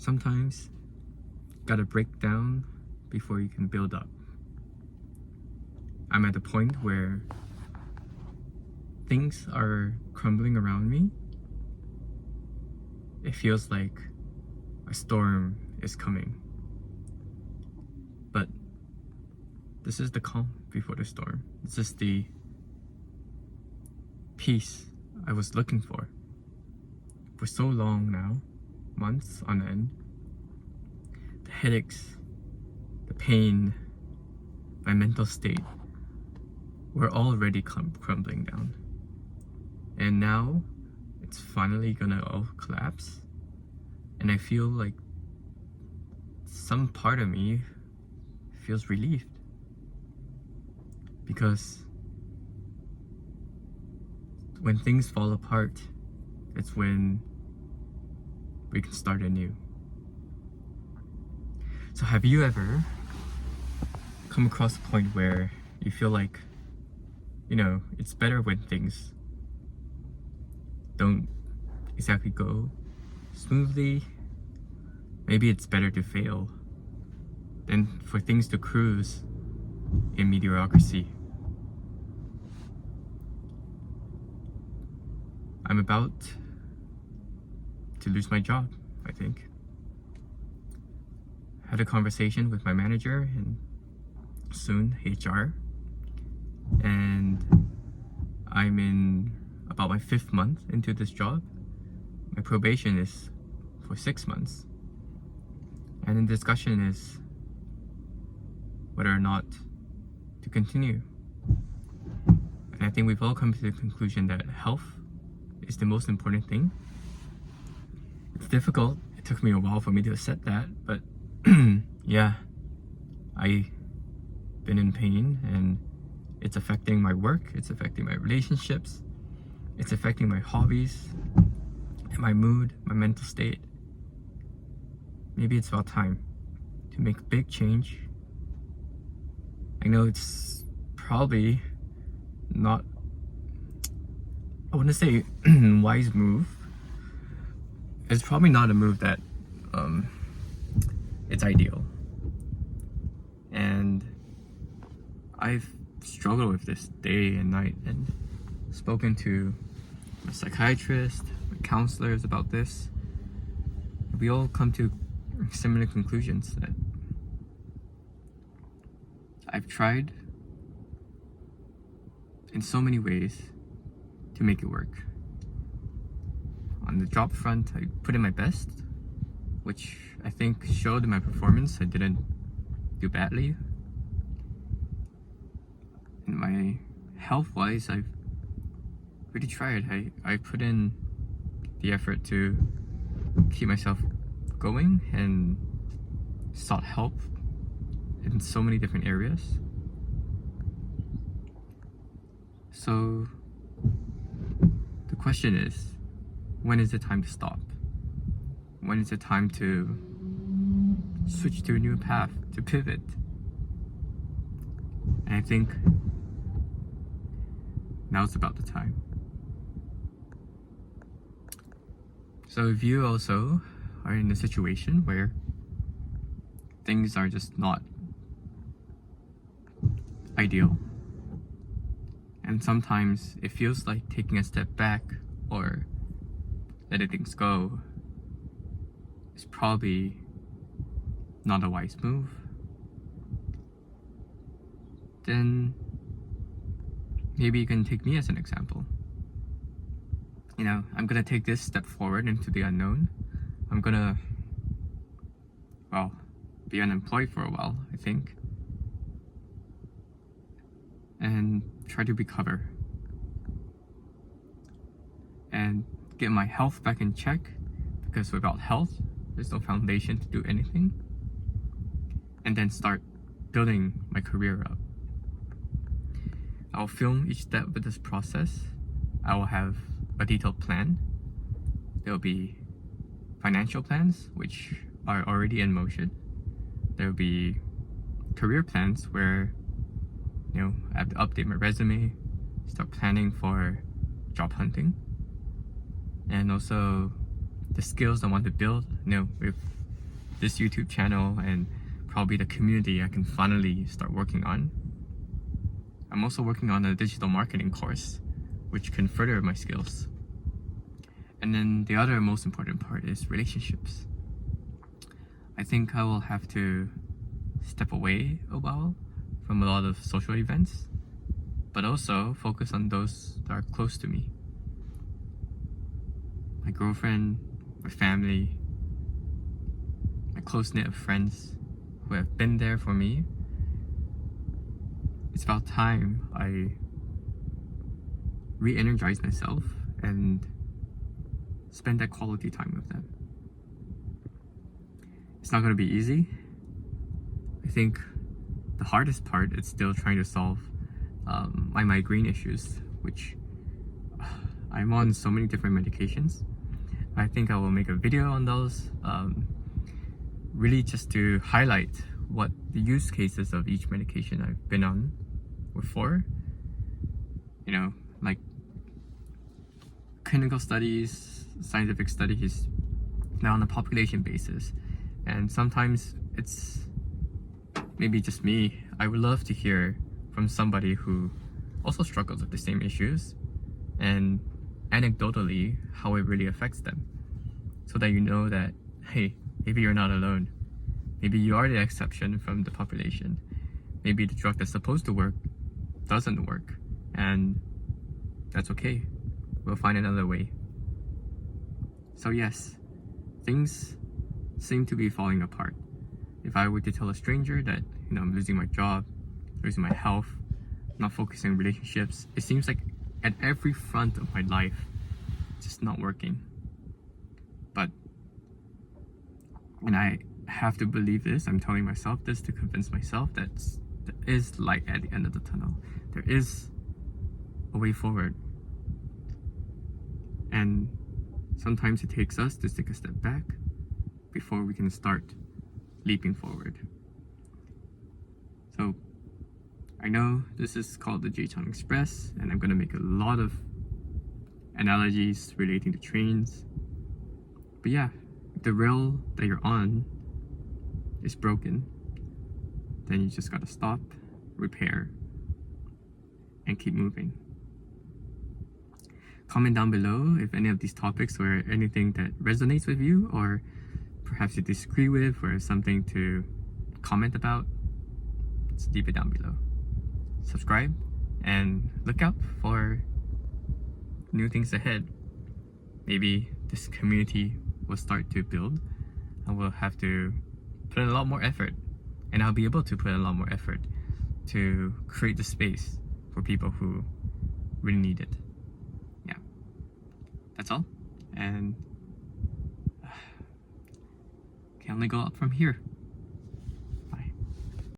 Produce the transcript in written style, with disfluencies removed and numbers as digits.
sometimes gotta break down before you can build up. I'm at the point where things are crumbling around me. It feels like a storm is coming. But this is the calm before the storm. This is the peace I was looking for so long now, months on end. The headaches, the pain, my mental state were already crumbling down. And now it's finally gonna all collapse. And I feel like some part of me feels relieved. Because when things fall apart, it's when we can start anew. So have you ever come across a point where you feel like, it's better when things don't exactly go smoothly? Maybe it's better to fail than for things to cruise in mediocrity. I'm about to lose my job, I think. Had a conversation with my manager and soon HR, and I'm in about my 5th month into this job. My probation is for 6 months, and the discussion is whether or not to continue. And I think we've all come to the conclusion that health is the most important thing. It's difficult. It took me a while for me to accept that, but yeah, I've been in pain, and it's affecting my work, it's affecting my relationships, it's affecting my hobbies, and my mood, my mental state. Maybe it's about time to make a big change. I know it's probably not, I want to say wise move. It's probably not a move that it's ideal. And I've struggled with this day and night and spoken to a psychiatrist, counselors about this. We all come to similar conclusions that I've tried in so many ways to make it work. On the job front, I put in my best, which I think showed in my performance. I didn't do badly. In my health-wise, I've really tried. I put in the effort to keep myself going and sought help in so many different areas. So the question is, when is the time to stop? When is the time to switch to a new path, to pivot? And I think now's about the time. So if you also are in a situation where things are just not ideal, and sometimes it feels like taking a step back or letting things go is probably not a wise move, then maybe you can take me as an example. I'm gonna take this step forward into the unknown. I'm gonna, be unemployed for a while, I think, and try to recover and get my health back in check, because without health, there's no foundation to do anything, and then start building my career up. I'll film each step of this process. I will have a detailed plan. There will be financial plans, which are already in motion. There will be career plans where, I have to update my resume, start planning for job hunting, and also the skills I want to build, with this YouTube channel and probably the community I can finally start working on. I'm also working on a digital marketing course, which can further my skills. And then the other most important part is relationships. I think I will have to step away a while from a lot of social events, but also focus on those that are close to me. My girlfriend, my family, my close-knit of friends who have been there for me. It's about time I re-energize myself and spend that quality time with them. It's not going to be easy. I think the hardest part is still trying to solve my migraine issues, which I'm on so many different medications. I think I will make a video on those, really just to highlight what the use cases of each medication I've been on were for. You know, like clinical studies, scientific studies, now on a population basis. And sometimes it's maybe just me. I would love to hear from somebody who also struggles with the same issues and anecdotally how it really affects them, so that you know that, hey, maybe you're not alone. Maybe you are the exception from the population. Maybe the drug that's supposed to work doesn't work, and that's okay. We'll find another way. So yes, things seem to be falling apart. If I were to tell a stranger that, I'm losing my job, losing my health, not focusing on relationships, it seems like at every front of my life, it's just not working. And I have to believe this. I'm telling myself this to convince myself that there is light at the end of the tunnel. There is a way forward. And sometimes it takes us to take a step back before we can start leaping forward. So I know this is called the J-Town Express, and I'm going to make a lot of analogies relating to trains. But yeah, if the rail that you're on is broken, then you just gotta stop, repair, and keep moving. Comment down below if any of these topics were anything that resonates with you, or perhaps you disagree with, or something to comment about. Just leave it down below. Subscribe and look out for new things ahead. Maybe this community will start to build, and we'll have to put in a lot more effort, and I'll be able to put in a lot more effort to create the space for people who really need it. Yeah, that's all, and can only go up from here.